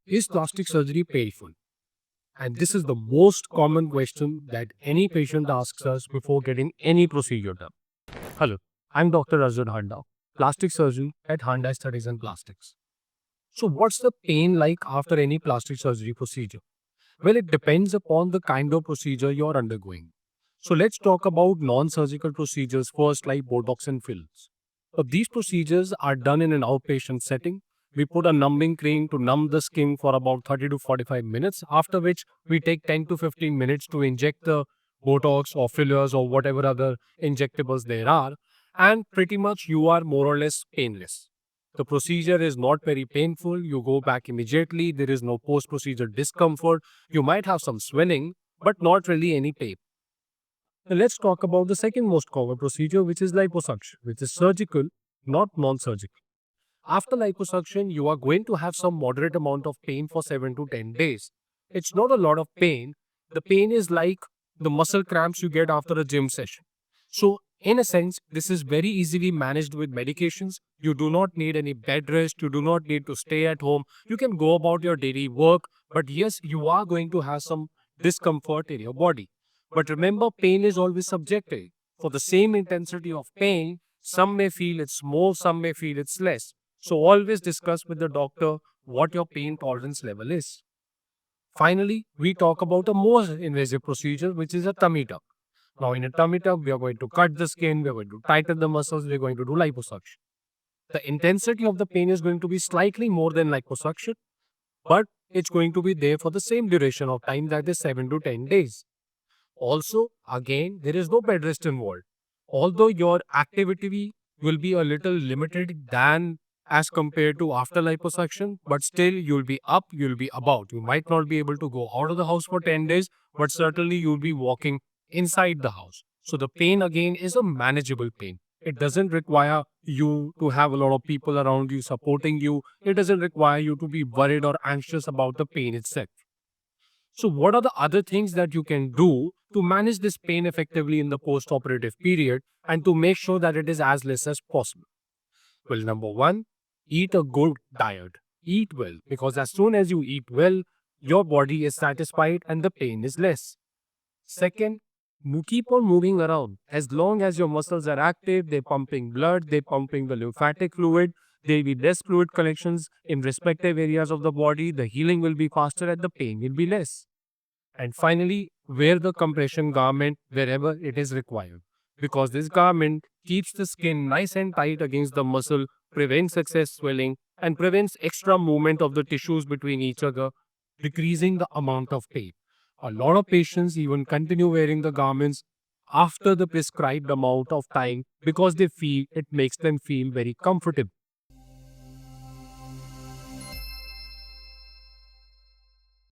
Is plastic surgery painful? And this is the most common question that any patient asks us before getting any procedure done. Hello, I'm Dr. Arjun Handa, plastic surgeon at Handa Studies and Plastics. So, what's the pain like after any plastic surgery procedure? Well, it depends upon the kind of procedure you're undergoing. So, let's talk about non surgical procedures first, like Botox and fillers. So, these procedures are done in an outpatient setting. We put a numbing cream to numb the skin for about 30 to 45 minutes, after which we take 10 to 15 minutes to inject the Botox or fillers or whatever other injectables there are, and pretty much you are more or less painless. The procedure is not very painful. You go back immediately. There is no post procedure discomfort. You might have some swelling, but not really any pain. Now let's talk about the second most common procedure, which is liposuction, which is surgical, not non surgical. After liposuction, you are going to have some moderate amount of pain for 7 to 10 days. It's not a lot of pain. The pain is like the muscle cramps you get after a gym session. So, in a sense, this is very easily managed with medications. You do not need any bed rest. You do not need to stay at home. You can go about your daily work. But yes, you are going to have some discomfort in your body. But remember, pain is always subjective. For the same intensity of pain, some may feel it's more, some may feel it's less. So always discuss with the doctor what your pain tolerance level is. Finally, we talk about a more invasive procedure, which is a tummy tuck. Now, in a tummy tuck, we are going to cut the skin, we are going to tighten the muscles, we are going to do liposuction. The intensity of the pain is going to be slightly more than liposuction, but it's going to be there for the same duration of time, that is 7 to 10 days. Also, again, there is no bed rest involved. Although your activity will be a little limited than as compared to after liposuction, but still you'll be up, you'll be about. You might not be able to go out of the house for 10 days, but certainly you'll be walking inside the house. So the pain again is a manageable pain. It doesn't require you to have a lot of people around you supporting you. It doesn't require you to be worried or anxious about the pain itself. So, what are the other things that you can do to manage this pain effectively in the post operative period and to make sure that it is as less as possible? Well, number one, eat a good diet. Eat well, because as soon as you eat well, your body is satisfied and the pain is less. Second, keep on moving around. As long as your muscles are active, they're pumping blood, they're pumping the lymphatic fluid, there will be less fluid connections in respective areas of the body, the healing will be faster and the pain will be less. And finally, wear the compression garment wherever it is required, because this garment keeps the skin nice and tight against the muscle, prevents excess swelling, and prevents extra movement of the tissues between each other, decreasing the amount of pain. A lot of patients even continue wearing the garments after the prescribed amount of time because they feel it makes them feel very comfortable.